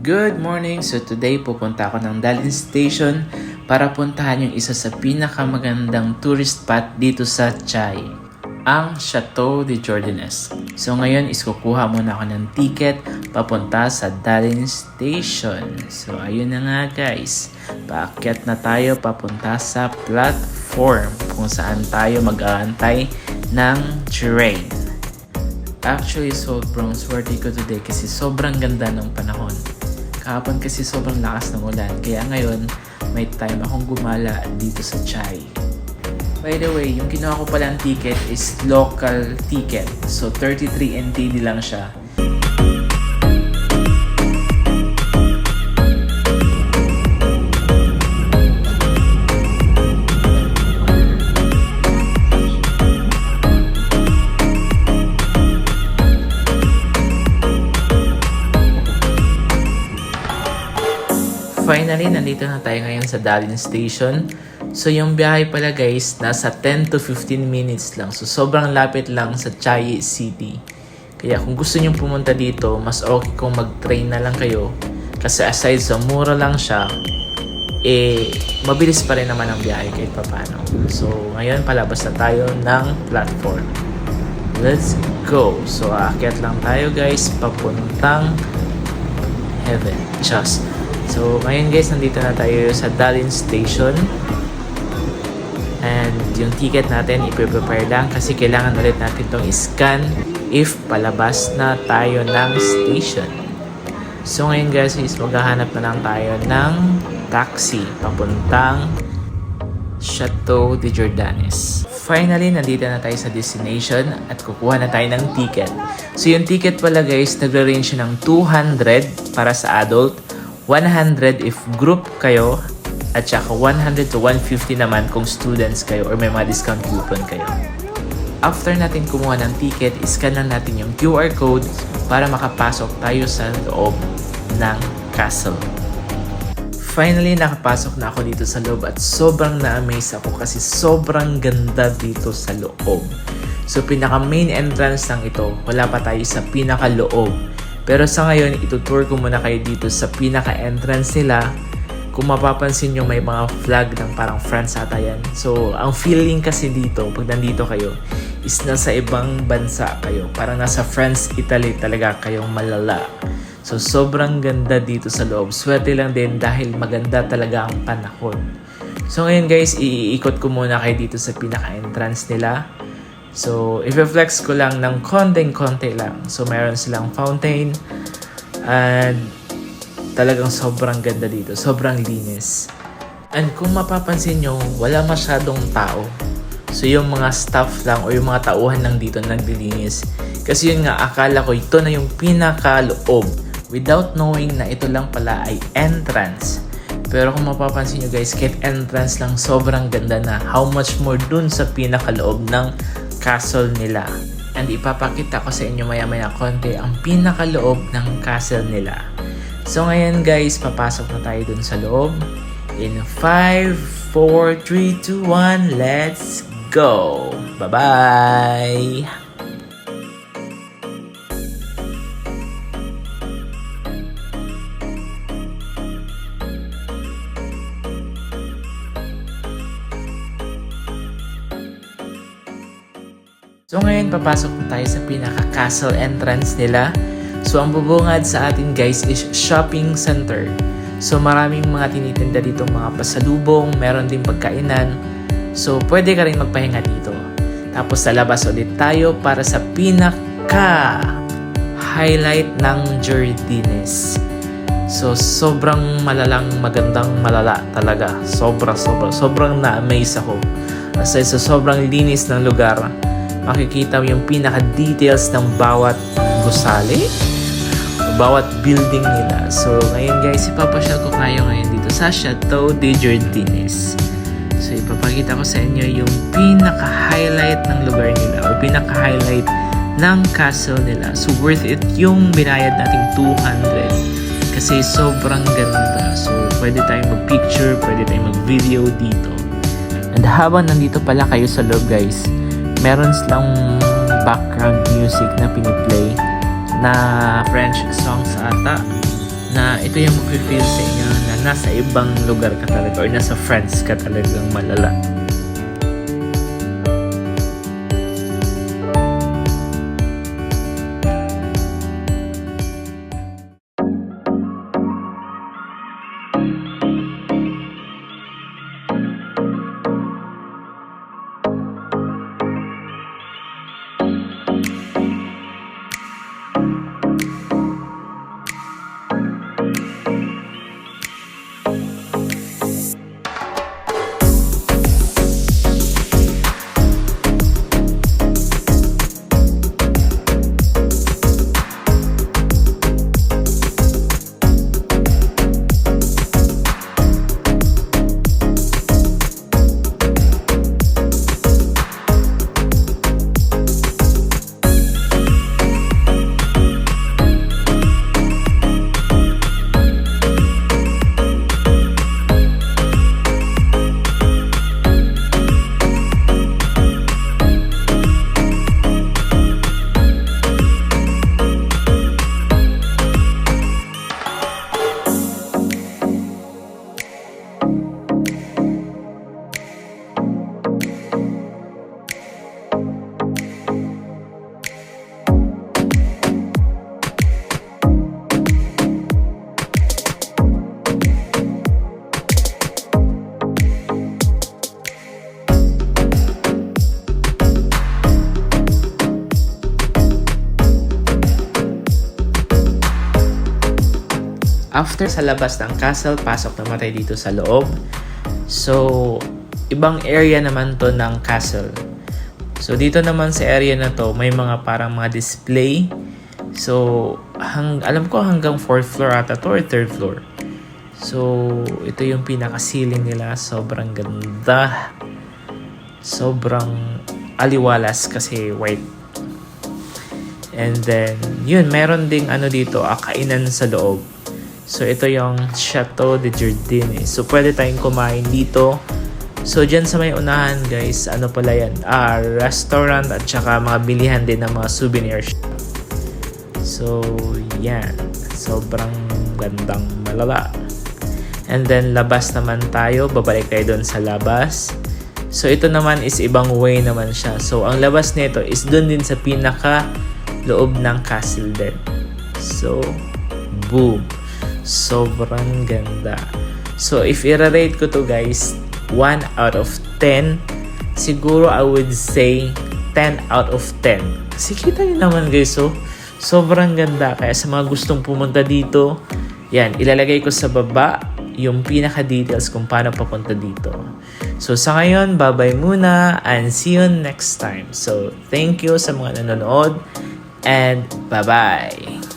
Good morning! So today pupunta ako ng Dalian Station para puntahan yung isa sa pinakamagandang tourist spot dito sa Chai, ang Chateau de Jordanes. So ngayon is kukuha muna ako ng ticket papunta sa Dalian Station. So ayun na nga guys, paakyat na tayo papunta sa platform kung saan tayo mag-aantay ng train. Actually, sobrang swerte ko today kasi sobrang ganda ng panahon. Kahapon kasi sobrang lakas ng ulan. Kaya ngayon, may time akong gumala dito sa Chai. By the way, yung kinuha ko palang ticket is local ticket. So, 33 NTD lang siya. Finally, nandito na tayo ngayon sa Dalian Station. So, yung biyahe pala guys, nasa 10 to 15 minutes lang. So, sobrang lapit lang sa Chiayi City. Kaya kung gusto nyo pumunta dito, mas okay kung mag-train na lang kayo. Kasi aside sa mura lang siya, mabilis pa rin naman ang biyahe kahit papano. So, ngayon palabas na tayo ng platform. Let's go! So, aakyat lang tayo guys, papuntang heaven. Just. So, ngayon guys, nandito na tayo sa Dalian Station. And yung ticket natin, i-prepare lang kasi kailangan ulit natin itong i-scan if palabas na tayo ng station. So, ngayon guys, is maghahanap na lang tayo ng taxi papuntang Chateau de Jordanes. Finally, nandito na tayo sa destination at kukuha na tayo ng ticket. So, yung ticket pala guys, nagre-range ng 200 para sa adult, 100 if group kayo, at saka 100 to 150 naman kung students kayo or may mga discount coupon kayo. After natin kumuha ng ticket, iscan na natin yung QR code para makapasok tayo sa loob ng castle. Finally, nakapasok na ako dito sa loob at sobrang na-amaze ako kasi sobrang ganda dito sa loob. So, pinaka main entrance lang ito, wala pa tayo sa pinaka loob. Pero sa ngayon, itutour ko muna kayo dito sa pinaka-entrance nila. Kung mapapansin nyo, may mga flag ng parang France ata yan. So, ang feeling kasi dito, pag nandito kayo, is nasa ibang bansa kayo. Parang nasa France, Italy talaga kayong malala. So, sobrang ganda dito sa loob. Swerte lang din dahil maganda talaga ang panahon. So, ngayon guys, iikot ko muna kayo dito sa pinaka-entrance nila. So, i-flex ko lang ng konti lang. So, meron silang fountain. And talagang sobrang ganda dito. Sobrang linis. And kung mapapansin nyo, wala masyadong tao. So, yung mga staff lang o yung mga tauhan lang dito naglilinis. Kasi yun nga, akala ko ito na yung pinakaloob. Without knowing na ito lang pala ay entrance. Pero kung mapapansin nyo guys, kahit entrance lang, sobrang ganda na. How much more dun sa pinakaloob ng castle nila. And ipapakita ko sa inyo maya-maya konti ang pinakaloob ng castle nila. So ngayon guys, papasok na tayo dun sa loob. In 5, 4, 3, 2, 1, let's go! Bye-bye! So ngayon, papasok na tayo sa pinaka-castle entrance nila. So ang bubungad sa atin guys is shopping center. So maraming mga tinitinda dito, mga pasalubong, meron din pagkainan. So pwede ka rin magpahinga dito. Tapos lalabas ulit tayo para sa pinaka-highlight ng Jardines. So sobrang magandang malala talaga. Sobrang na-amaze ako. Aside sa sobrang linis ng lugar, makikita mo yung pinaka-details ng bawat gusali, bawat building nila. So, ngayon guys, ipapasyal ko kayo ngayon dito sa Chateau de Jordanes. So, ipapakita ko sa inyo yung pinaka-highlight ng lugar nila o pinaka-highlight ng castle nila. So, worth it yung binayad nating 200 kasi sobrang ganda. So, pwede tayong mag-picture, pwede tayong mag-video dito. And habang nandito pala kayo sa loob guys, meron silang background music na piniplay na French songs ata na ito yung mag-feel sa inyo na nasa ibang lugar ka talaga or nasa France ka talagang malala. After sa labas ng castle, pasok naman tayo dito sa loob. So, ibang area naman to ng castle. So, dito naman sa area na to, may mga parang mga display. So, alam ko hanggang 4th floor ata to or 3rd floor. So, ito yung pinaka-ceiling nila. Sobrang ganda. Sobrang aliwalas kasi white. And then, yun, meron ding ano dito, kainan sa loob. So, ito yung Chateau de Jardine. So, pwede tayong kumain dito. So, dyan sa may unahan, guys, ano pala yan? Restaurant at saka mga bilihan din ng mga souvenir shop. So, yan. Sobrang gandang malala. And then, labas naman tayo. Babalik tayo doon sa labas. So, ito naman is ibang way naman siya. So, ang labas nito is doon din sa pinaka loob ng castle din. So, boom. Sobrang ganda. So, if i-rate ko to guys, 1 out of 10, siguro I would say 10 out of 10. Kasi kita nyo naman guys, so, sobrang ganda. Kaya sa mga gustong pumunta dito, yan, ilalagay ko sa baba yung pinaka-details kung paano papunta dito. So, sa ngayon, bye-bye muna and see you next time. So, thank you sa mga nanonood and bye-bye!